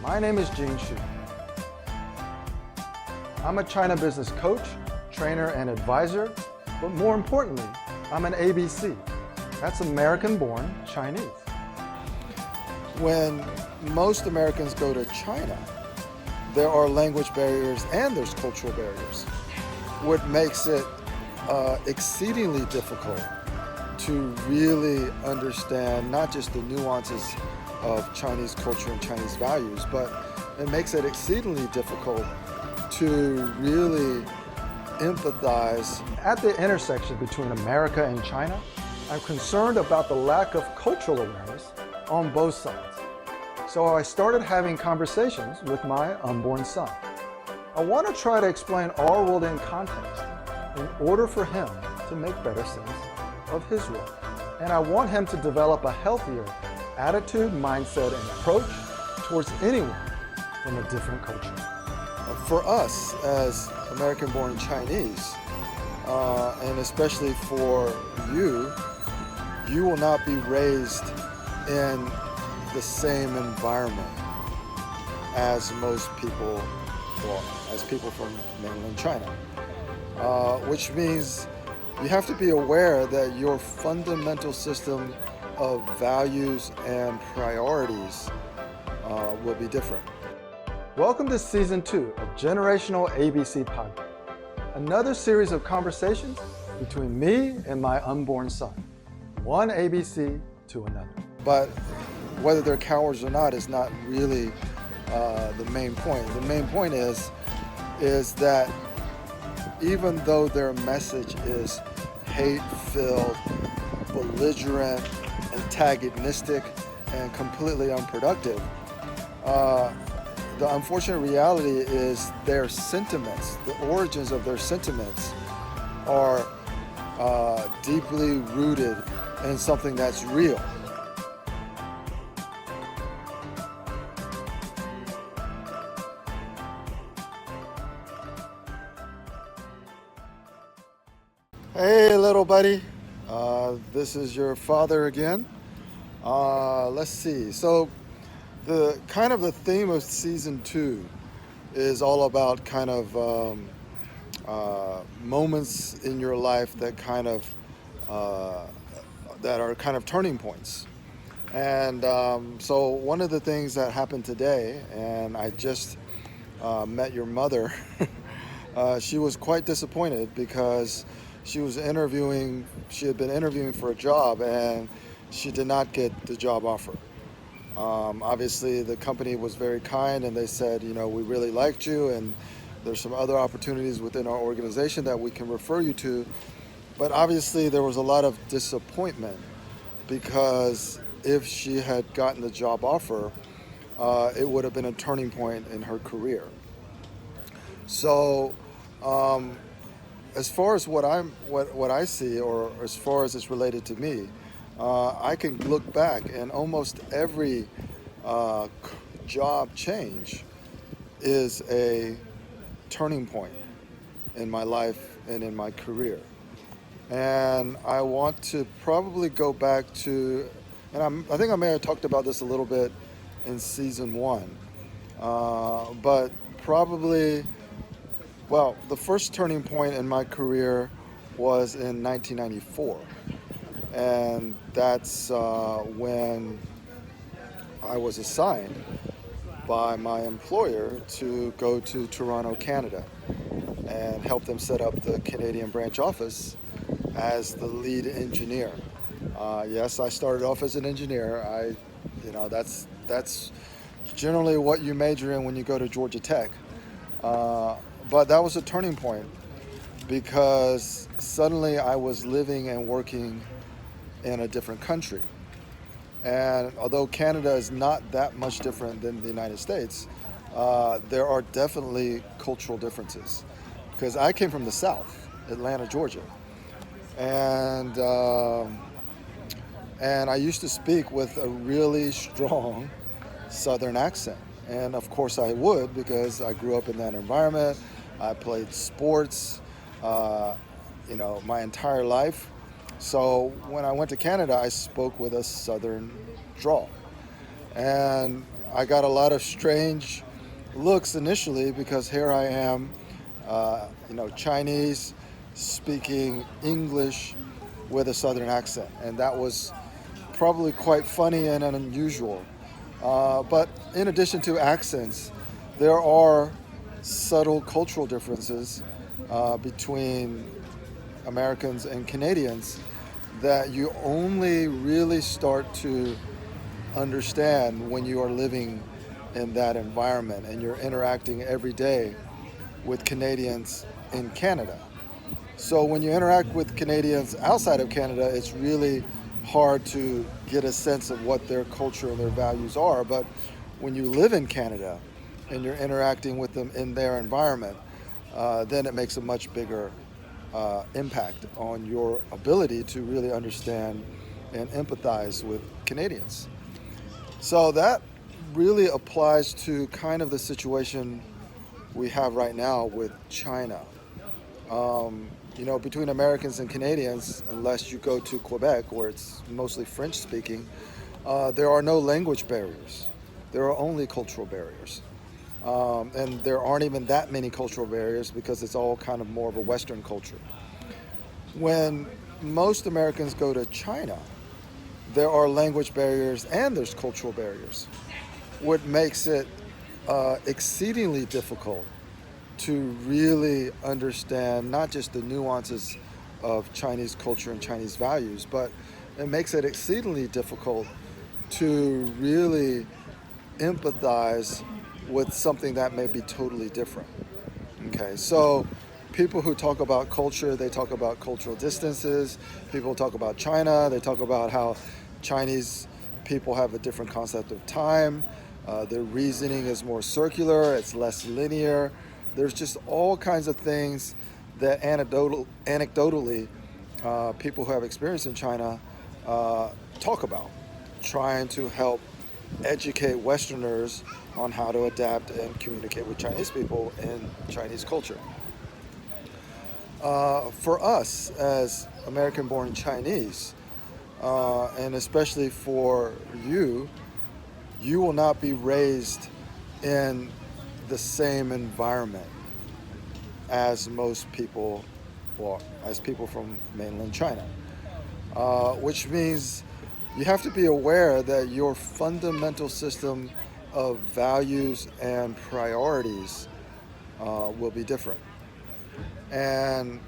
My name is Gene Xu. I'm a China business coach, trainer, and advisor, but more importantly, I'm an ABC. That's American-born Chinese. When most Americans go to China, there are language barriers and there's cultural barriers, what makes it exceedingly difficult to really understand not just the nuances of Chinese culture and Chinese values, but it makes it exceedingly difficult to really empathize. At the intersection between America and China, I'm concerned about the lack of cultural awareness on both sides. So I started having conversations with my unborn son. I want to try to explain our world in context in order for him to make better sense of his world. And I want him to develop a healthier attitude, mindset, and approach towards anyone from a different culture. For us as American-born Chinese, and especially for you, you will not be raised in the same environment as most people, well, as people from mainland China, which means you have to be aware that your fundamental system of values and priorities will be different. Welcome to Season 2 of Generational ABC Podcast, another series of conversations between me and my unborn son, one ABC to another. But whether they're cowards or not is not really the main point. The main point is that even though their message is hate-filled, belligerent, antagonistic, and completely unproductive, the unfortunate reality is their sentiments, the origins of their sentiments are deeply rooted in something that's real. Hey, little buddy. This is your father again. Let's see. So the theme of Season 2 is all about kind of moments in your life that that are kind of turning points. And so one of the things that happened today, and I just met your mother, she was quite disappointed because she had been interviewing for a job and she did not get the job offer. Obviously the company was very kind and they said, we really liked you and there's some other opportunities within our organization that we can refer you to. But obviously there was a lot of disappointment because if she had gotten the job offer, it would have been a turning point in her career. So, as far as what I see, or as far as it's related to me, I can look back and almost every job change is a turning point in my life and in my career. And I want to probably go back to, and I think I may have talked about this a little bit in Season 1, but probably, well, the first turning point in my career was in 1994. And that's when I was assigned by my employer to go to Toronto, Canada, and help them set up the Canadian branch office as the lead engineer. Yes, I started off as an engineer. That's generally what you major in when you go to Georgia Tech. But that was a turning point because suddenly I was living and working in a different country. And although Canada is not that much different than the United States, there are definitely cultural differences. Because I came from the South, Atlanta, Georgia. And I used to speak with a really strong Southern accent. And of course I would, because I grew up in that environment. I played sports, my entire life. So when I went to Canada, I spoke with a Southern drawl. And I got a lot of strange looks initially because here I am, Chinese speaking English with a southern accent. And that was probably quite funny and unusual. But in addition to accents, there are subtle cultural differences between Americans and Canadians that you only really start to understand when you are living in that environment and you're interacting every day with Canadians in Canada. So when you interact with Canadians outside of Canada, it's really hard to get a sense of what their culture and their values are. But when you live in Canada and you're interacting with them in their environment, then it makes a much bigger impact on your ability to really understand and empathize with Canadians. So that really applies to kind of the situation we have right now with China. Between Americans and Canadians, unless you go to Quebec, where it's mostly French speaking, there are no language barriers. There are only cultural barriers. And there aren't even that many cultural barriers because it's all kind of more of a Western culture. When most Americans go to China, there are language barriers and there's cultural barriers, what makes it exceedingly difficult to really understand not just the nuances of Chinese culture and Chinese values, but it makes it exceedingly difficult to really empathize with something that may be totally different. Okay, so people who talk about culture, they talk about cultural distances. People talk about China, they talk about how Chinese people have a different concept of time. Their reasoning is more circular, it's less linear. There's just all kinds of things that anecdotally people who have experience in China talk about, trying to help educate Westerners on how to adapt and communicate with Chinese people in Chinese culture. For us as American-born Chinese, and especially for you, you will not be raised in the same environment as most people, well, as people from mainland China, which means you have to be aware that your fundamental system of values and priorities will be different. And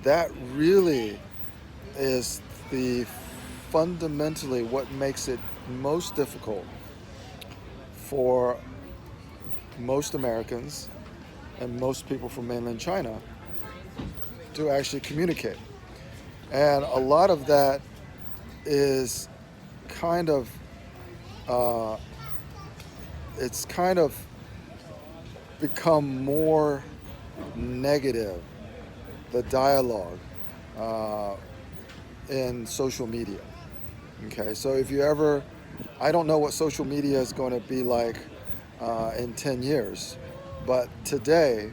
that really is the fundamentally what makes it most difficult for most Americans and most people from mainland China to actually communicate. And a lot of that is kind of, it's kind of become more negative, the dialogue in social media. Okay, so if you ever, I don't know what social media is going to be like in 10 years, but today,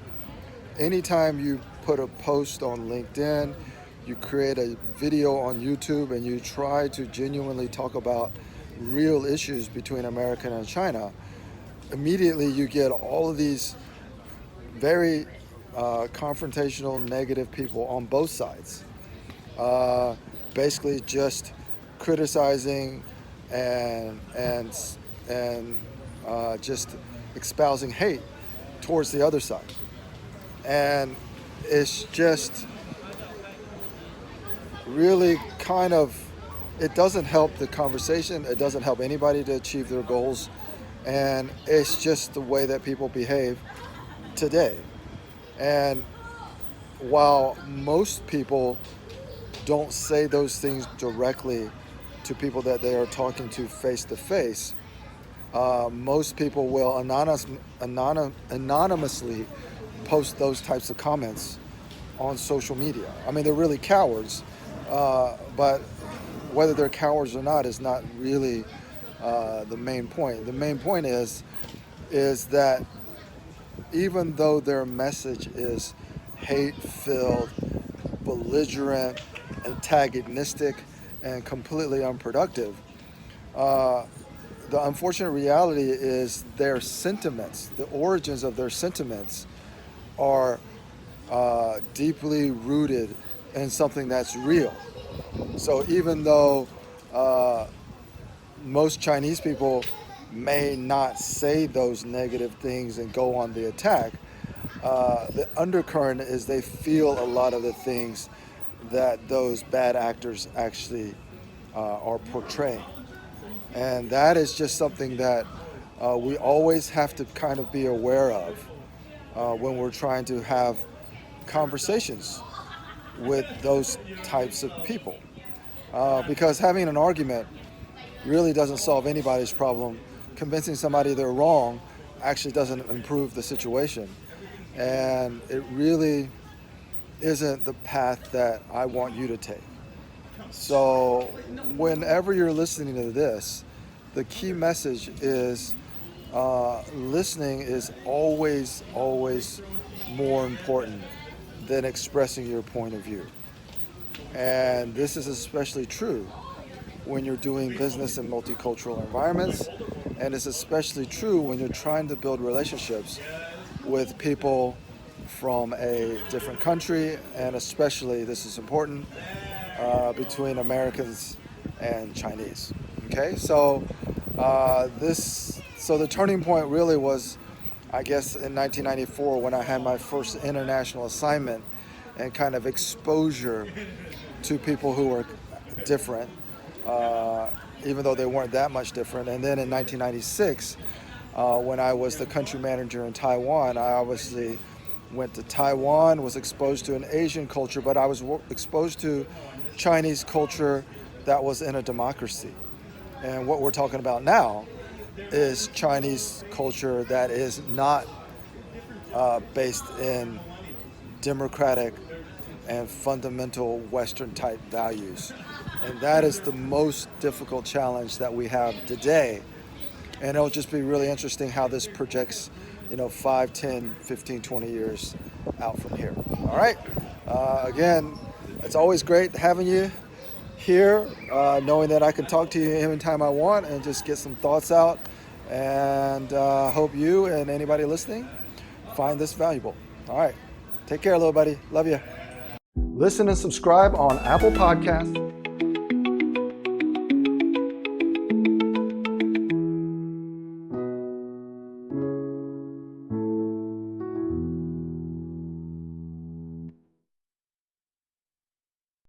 anytime you put a post on LinkedIn, you create a video on YouTube, and you try to genuinely talk about real issues between America and China, immediately you get all of these very confrontational, negative people on both sides, basically just criticizing and just espousing hate towards the other side. And it's just really kind of, it doesn't help the conversation, it doesn't help anybody to achieve their goals, and it's just the way that people behave today. And while most people don't say those things directly to people that they are talking to face to face, most people will anonymously post those types of comments on social media. I mean, they're really cowards, but whether they're cowards or not is not really the main point. The main point is that even though their message is hate-filled, belligerent, antagonistic, and completely unproductive, the unfortunate reality is their sentiments, the origins of their sentiments, are deeply rooted in something that's real. So even though most Chinese people may not say those negative things and go on the attack, the undercurrent is they feel a lot of the things that those bad actors actually are portraying. And that is just something that we always have to kind of be aware of when we're trying to have conversations with those types of people. Because having an argument really doesn't solve anybody's problem. Convincing somebody they're wrong actually doesn't improve the situation. And it really isn't the path that I want you to take. So whenever you're listening to this, the key message is listening is always, always more important than expressing your point of view. And this is especially true when you're doing business in multicultural environments, and it's especially true when you're trying to build relationships with people from a different country, and especially, this is important, between Americans and Chinese. Okay, so so the turning point really was, I guess, in 1994 when I had my first international assignment and kind of exposure to people who were different, even though they weren't that much different. And then in 1996, when I was the country manager in Taiwan, I obviously went to Taiwan, was exposed to an Asian culture, but I was exposed to Chinese culture that was in a democracy. And what we're talking about now is Chinese culture that is not based in democratic and fundamental Western type values. And that is the most difficult challenge that we have today. And it'll just be really interesting how this projects, 5, 10, 15, 20 years out from here. All right. Again, it's always great having you here, knowing that I can talk to you anytime I want and just get some thoughts out. And hope you and anybody listening find this valuable. All right. Take care, little buddy. Love you. Listen and subscribe on Apple Podcasts,